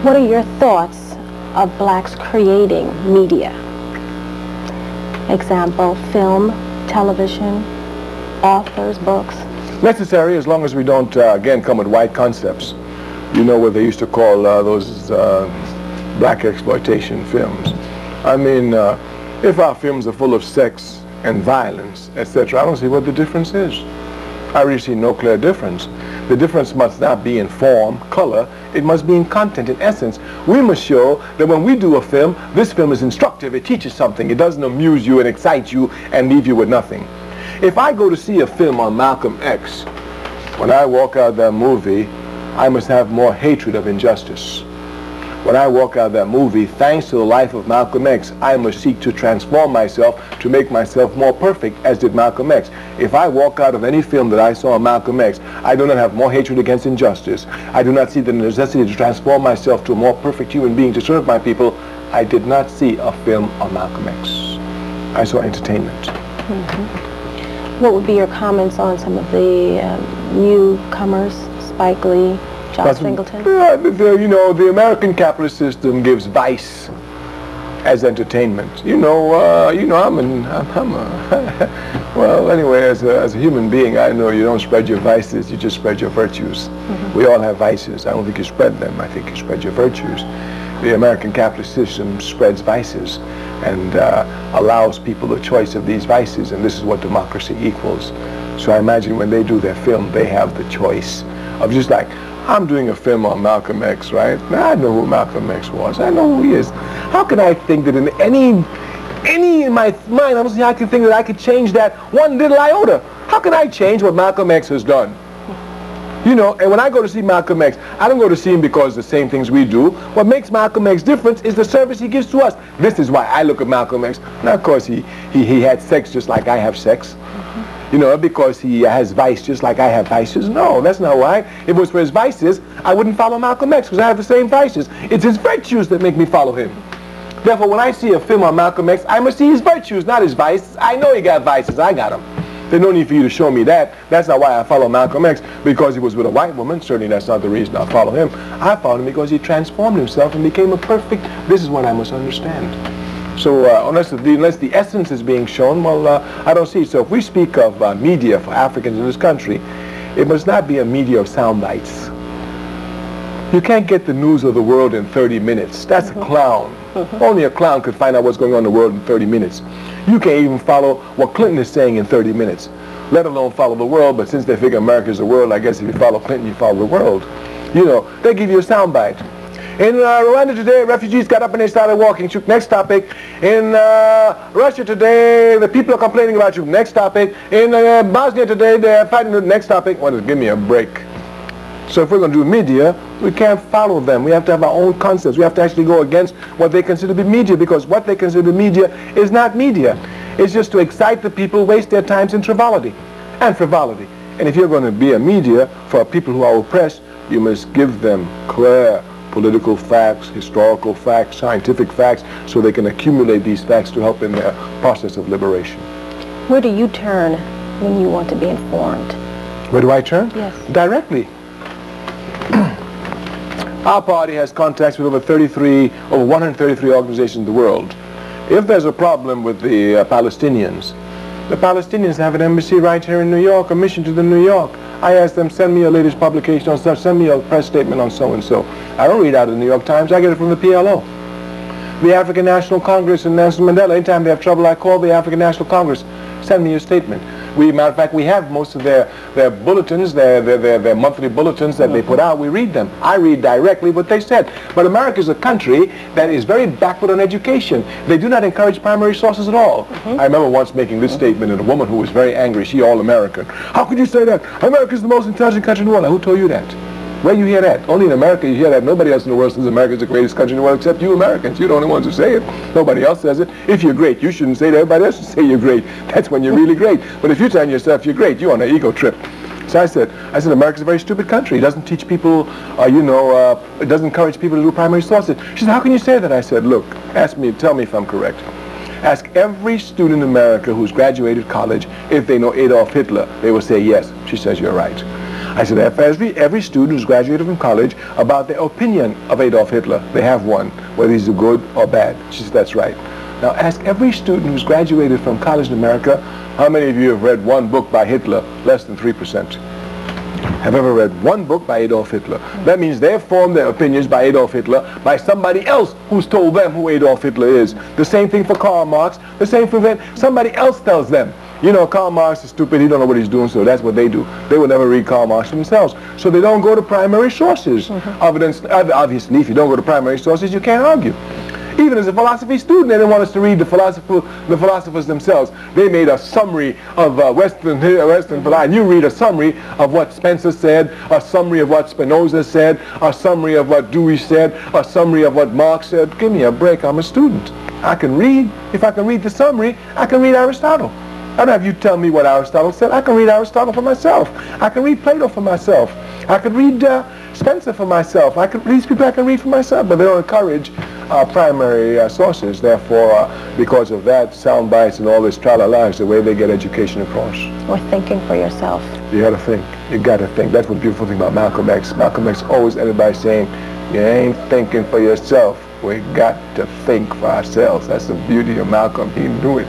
What are your thoughts of blacks creating media? Example, film, television, authors, books. Necessary, as long as we don't, again, come with white concepts. You know what they used to call those black exploitation films. I mean, if our films are full of sex and violence, etc., I don't see what the difference is. I really see no clear difference. The difference must not be in form, color, it must be in content, in essence. We must show that when we do a film, this film is instructive, it teaches something, it doesn't amuse you and excite you and leave you with nothing. If I go to see a film on Malcolm X, when I walk out of that movie, I must have more hatred of injustice. When I walk out of that movie, thanks to the life of Malcolm X, I must seek to transform myself to make myself more perfect, as did Malcolm X. If I walk out of any film that I saw on Malcolm X, I do not have more hatred against injustice. I do not see the necessity to transform myself to a more perfect human being to serve my people. I did not see a film on Malcolm X. I saw entertainment. What would be your comments on some of the newcomers, Spike Lee, John Singleton? You know, the American capitalist system gives vice as entertainment. Well, anyway, as a human being, I know you don't spread your vices, you just spread your virtues. We all have vices. I don't think you spread them, I think you spread your virtues. The American capitalist system spreads vices and allows people the choice of these vices, and this is what democracy equals. So I imagine when they do their film, they have the choice of, just like I'm doing a film on Malcolm X, right? Now, I know who Malcolm X was. I know who he is. How can I think that in any in my mind, I don't see how I can think that I could change that one little iota? How can I change what Malcolm X has done? You know, and when I go to see Malcolm X, I don't go to see him because the same things we do. What makes Malcolm X different is the service he gives to us. This is why I look at Malcolm X. Not because he had sex just like I have sex. You know, because he has vice just like I have vices. No, that's not why. If it was for his vices, I wouldn't follow Malcolm X because I have the same vices. It's his virtues that make me follow him. Therefore, when I see a film on Malcolm X, I must see his virtues, not his vices. I know he got vices. I got them. There's no need for you to show me that. That's not why I follow Malcolm X, because he was with a white woman. Certainly that's not the reason I follow him. I follow him because he transformed himself and became a perfect... This is what I must understand. So unless the essence is being shown, well, I don't see it. So if we speak of media for Africans in this country, it must not be a media of sound bites. You can't get the news of the world in 30 minutes. That's a clown. Only a clown could find out what's going on in the world in 30 minutes. You can't even follow what Clinton is saying in 30 minutes, let alone follow the world. But since they figure America is the world, I guess if you follow Clinton, you follow the world. You know, they give you a sound bite. In Rwanda today, refugees got up and they started walking. Next topic. In Russia today, the people are complaining about you. Next topic. In Bosnia today, they're fighting. Next topic. Well, give me a break. So if we're going to do media, we can't follow them. We have to have our own concepts. We have to actually go against what they consider to be media, because what they consider to be media is not media. It's just to excite the people, waste their times in frivolity and frivolity. And if you're going to be a media for people who are oppressed, you must give them clear political facts, historical facts, scientific facts, so they can accumulate these facts to help in their process of liberation. Where do you turn when you want to be informed? Where do I turn? Yes. Directly. Our party has contacts with over 133 organizations in the world. If there's a problem with the Palestinians have an embassy right here in New York, a mission to New York. I ask them, send me your latest publication on such, send me a press statement on so-and-so. I don't read out of the New York Times, I get it from the PLO. The African National Congress and Nelson Mandela, anytime they have trouble, I call the African National Congress, send me your statement. Matter of fact, we have most of their bulletins, their monthly bulletins that they put out. We read them. I read directly what they said. But America is a country that is very backward on education. They do not encourage primary sources at all. I remember once making this statement, and a woman who was very angry, she all-American. How could you say that? America is the most intelligent country in the world. Now, who told you that? Where you hear that? Only in America you hear that. Nobody else in the world says America is the greatest country in the world except you Americans. You're the only ones who say it. Nobody else says it. If you're great, you shouldn't say that. Everybody else should say you're great. That's when you're really great. But if you're telling yourself you're great, you're on an ego trip. So I said, America's a very stupid country. It doesn't teach people, it doesn't encourage people to do primary sources. She said, how can you say that? I said, look, tell me if I'm correct. Ask every student in America who's graduated college if they know Adolf Hitler. They will say yes. She says, you're right. I said, ask every student who's graduated from college about their opinion of Adolf Hitler. They have one, whether he's good or bad. She said, that's right. Now ask every student who's graduated from college in America, how many of you have read one book by Hitler? Less than 3%. Have ever read one book by Adolf Hitler. That means they've formed their opinions by Adolf Hitler by somebody else who's told them who Adolf Hitler is. The same thing for Karl Marx, the same thing for somebody else tells them. You know, Karl Marx is stupid, he don't know what he's doing, so that's what they do. They will never read Karl Marx themselves. So they don't go to primary sources. Obviously, if you don't go to primary sources, you can't argue. Even as a philosophy student, they didn't want us to read the philosophers themselves. They made a summary of Western philosophy. And you read a summary of what Spencer said, a summary of what Spinoza said, a summary of what Dewey said, a summary of what Marx said. Give me a break, I'm a student. I can read. If I can read the summary, I can read Aristotle. I don't have you tell me what Aristotle said. I can read Aristotle for myself. I can read Plato for myself. I can read Spencer for myself. These people I can read for myself, but they don't encourage primary sources. Therefore, because of that, sound bites and all this tra-la-la is the way they get education across. Or thinking for yourself. You got to think. You got to think. That's the beautiful thing about Malcolm X. Malcolm X always ended by saying, you ain't thinking for yourself. We got to think for ourselves. That's the beauty of Malcolm. He knew it.